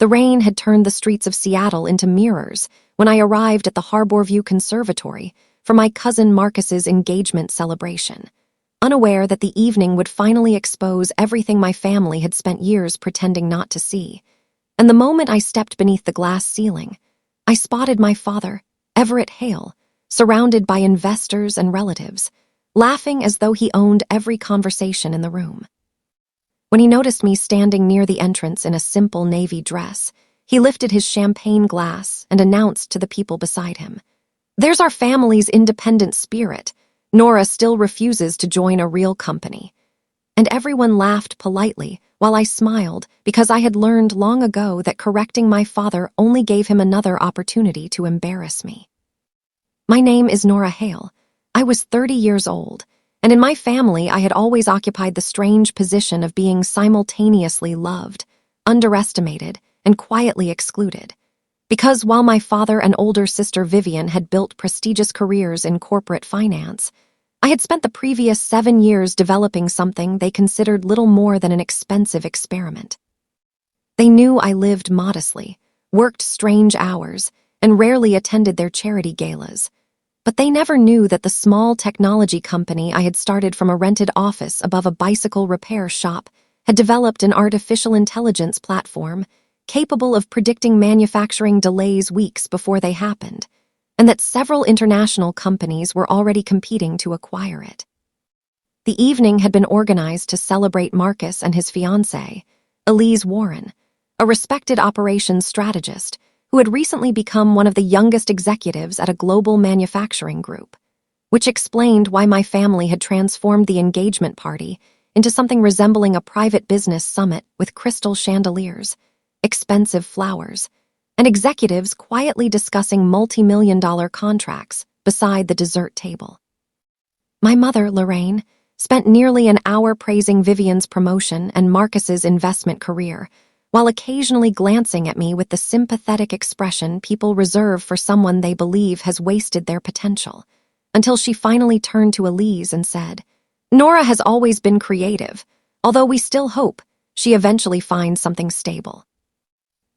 The rain had turned the streets of Seattle into mirrors when I arrived at the Harborview Conservatory for my cousin Marcus's engagement celebration, unaware that the evening would finally expose everything my family had spent years pretending not to see. And the moment I stepped beneath the glass ceiling, I spotted my father, Everett Hale, surrounded by investors and relatives, laughing as though he owned every conversation in the room. When he noticed me standing near the entrance in a simple navy dress, he lifted his champagne glass and announced to the people beside him, "There's our family's independent spirit. Nora still refuses to join a real company." And everyone laughed politely while I smiled because I had learned long ago that correcting my father only gave him another opportunity to embarrass me. My name is Nora Hale. I was 30 years old, and in my family I had always occupied the strange position of being simultaneously loved, underestimated, and quietly excluded. Because while my father and older sister Vivian had built prestigious careers in corporate finance, I had spent the previous 7 years developing something they considered little more than an expensive experiment. They knew I lived modestly, worked strange hours, and rarely attended their charity galas. But they never knew that the small technology company I had started from a rented office above a bicycle repair shop had developed an artificial intelligence platform capable of predicting manufacturing delays weeks before they happened, and that several international companies were already competing to acquire it. The evening had been organized to celebrate Marcus and his fiancée, Elise Warren, a respected operations strategist who had recently become one of the youngest executives at a global manufacturing group, which explained why my family had transformed the engagement party into something resembling a private business summit with crystal chandeliers, expensive flowers, and executives quietly discussing multi-million-dollar contracts beside the dessert table. My mother, Lorraine, spent nearly an hour praising Vivian's promotion and Marcus's investment career, while occasionally glancing at me with the sympathetic expression people reserve for someone they believe has wasted their potential, until she finally turned to Elise and said, "Nora has always been creative, although we still hope she eventually finds something stable."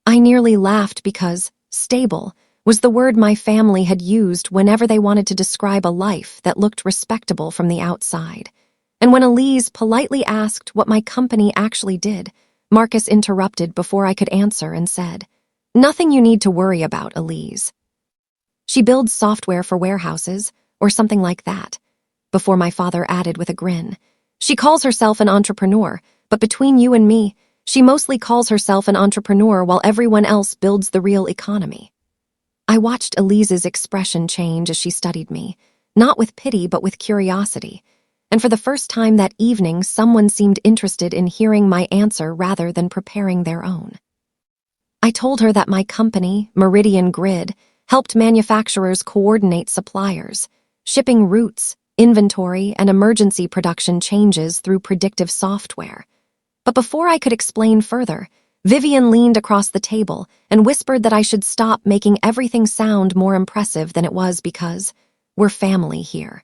I nearly laughed because stable was the word my family had used whenever they wanted to describe a life that looked respectable from the outside. And when Elise politely asked what my company actually did, Marcus interrupted before I could answer and said, "Nothing you need to worry about, Elise. She builds software for warehouses, or something like that," before my father added with a grin. "She calls herself an entrepreneur, but between you and me, she mostly calls herself an entrepreneur while everyone else builds the real economy." I watched Elise's expression change as she studied me, not with pity but with curiosity. And for the first time that evening, someone seemed interested in hearing my answer rather than preparing their own. I told her that my company, Meridian Grid, helped manufacturers coordinate suppliers, shipping routes, inventory, and emergency production changes through predictive software. But before I could explain further, Vivian leaned across the table and whispered that I should stop making everything sound more impressive than it was because we're family here.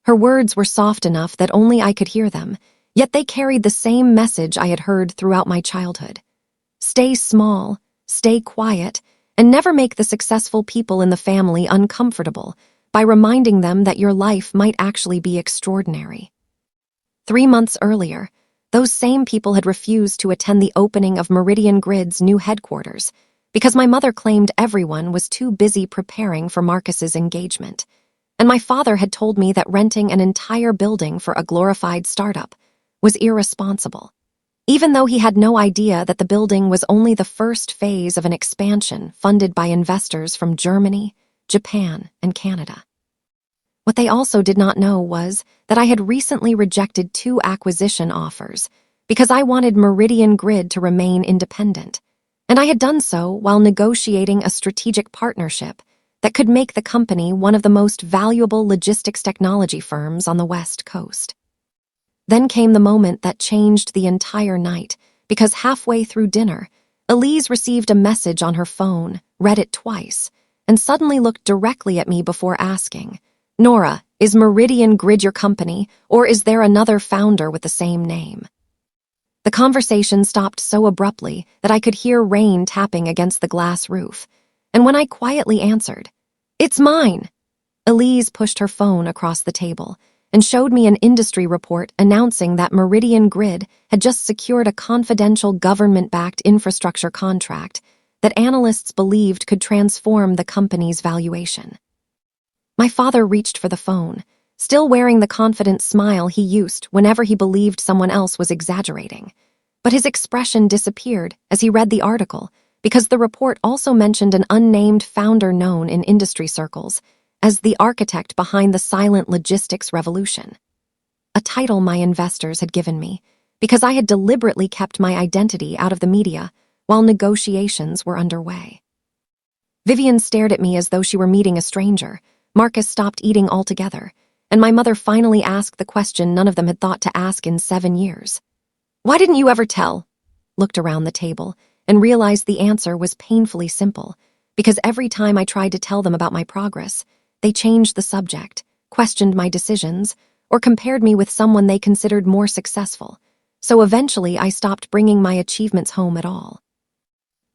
Her words were soft enough that only I could hear them, yet they carried the same message I had heard throughout my childhood. Stay small, stay quiet, and never make the successful people in the family uncomfortable by reminding them that your life might actually be extraordinary. 3 months earlier, those same people had refused to attend the opening of Meridian Grid's new headquarters because my mother claimed everyone was too busy preparing for Marcus's engagement. And my father had told me that renting an entire building for a glorified startup was irresponsible, even though he had no idea that the building was only the first phase of an expansion funded by investors from Germany, Japan, and Canada. What they also did not know was that I had recently rejected 2 acquisition offers because I wanted Meridian Grid to remain independent, and I had done so while negotiating a strategic partnership that could make the company one of the most valuable logistics technology firms on the West Coast. Then came the moment that changed the entire night, because halfway through dinner, Elise received a message on her phone, read it twice, and suddenly looked directly at me before asking, "Nora, is Meridian Grid your company, or is there another founder with the same name?" The conversation stopped so abruptly that I could hear rain tapping against the glass roof. And when I quietly answered, "It's mine," Elise pushed her phone across the table and showed me an industry report announcing that Meridian Grid had just secured a confidential government-backed infrastructure contract that analysts believed could transform the company's valuation. My father reached for the phone, still wearing the confident smile he used whenever he believed someone else was exaggerating. But his expression disappeared as he read the article because the report also mentioned an unnamed founder known in industry circles as the architect behind the silent logistics revolution. A title my investors had given me because I had deliberately kept my identity out of the media while negotiations were underway. Vivian stared at me as though she were meeting a stranger. Marcus stopped eating altogether, and my mother finally asked the question none of them had thought to ask in 7 years. "Why didn't you ever tell?" Looked around the table and realized the answer was painfully simple, because every time I tried to tell them about my progress, they changed the subject, questioned my decisions, or compared me with someone they considered more successful. So eventually I stopped bringing my achievements home at all.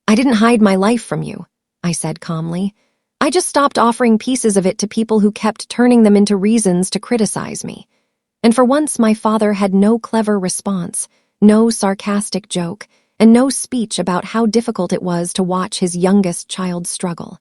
"I didn't hide my life from you," I said calmly. "I just stopped offering pieces of it to people who kept turning them into reasons to criticize me." And for once my father had no clever response, no sarcastic joke, and no speech about how difficult it was to watch his youngest child struggle.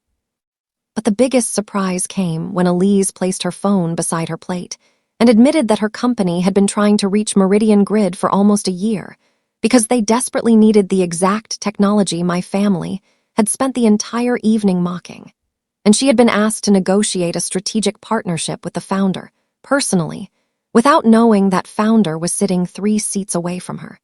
But the biggest surprise came when Elise placed her phone beside her plate and admitted that her company had been trying to reach Meridian Grid for almost a year because they desperately needed the exact technology my family had spent the entire evening mocking. And she had been asked to negotiate a strategic partnership with the founder, personally, without knowing that founder was sitting 3 seats away from her.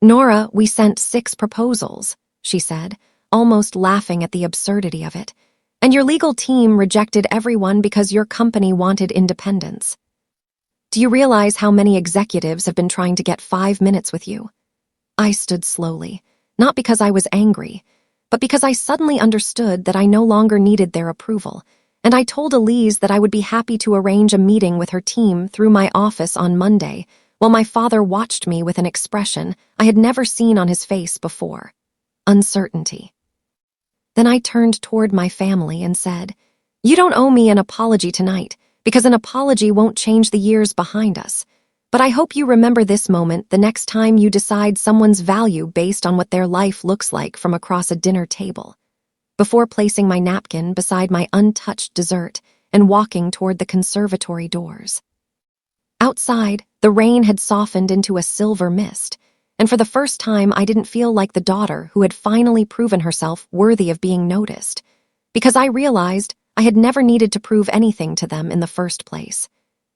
"Nora, we sent 6 proposals," she said, almost laughing at the absurdity of it. "And your legal team rejected everyone because your company wanted independence. Do you realize how many executives have been trying to get 5 minutes with you?" I stood slowly, not because I was angry, but because I suddenly understood that I no longer needed their approval, and I told Elise that I would be happy to arrange a meeting with her team through my office on Monday, while my father watched me with an expression I had never seen on his face before: uncertainty. Then I turned toward my family and said, "You don't owe me an apology tonight, because an apology won't change the years behind us. But I hope you remember this moment the next time you decide someone's value based on what their life looks like from across a dinner table." Before placing my napkin beside my untouched dessert and walking toward the conservatory doors. Outside, the rain had softened into a silver mist, and for the first time I didn't feel like the daughter who had finally proven herself worthy of being noticed, because I realized I had never needed to prove anything to them in the first place.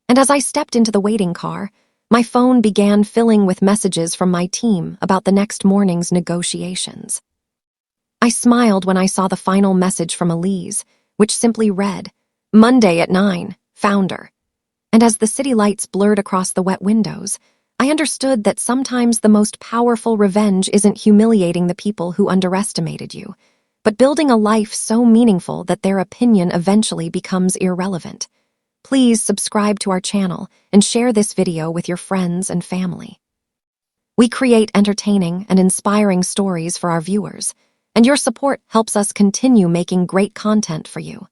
And as I stepped into the waiting car, my phone began filling with messages from my team about the next morning's negotiations. I smiled when I saw the final message from Elise, which simply read, "Monday at 9, founder." And as the city lights blurred across the wet windows, I understood that sometimes the most powerful revenge isn't humiliating the people who underestimated you, but building a life so meaningful that their opinion eventually becomes irrelevant. Please subscribe to our channel and share this video with your friends and family. We create entertaining and inspiring stories for our viewers, and your support helps us continue making great content for you.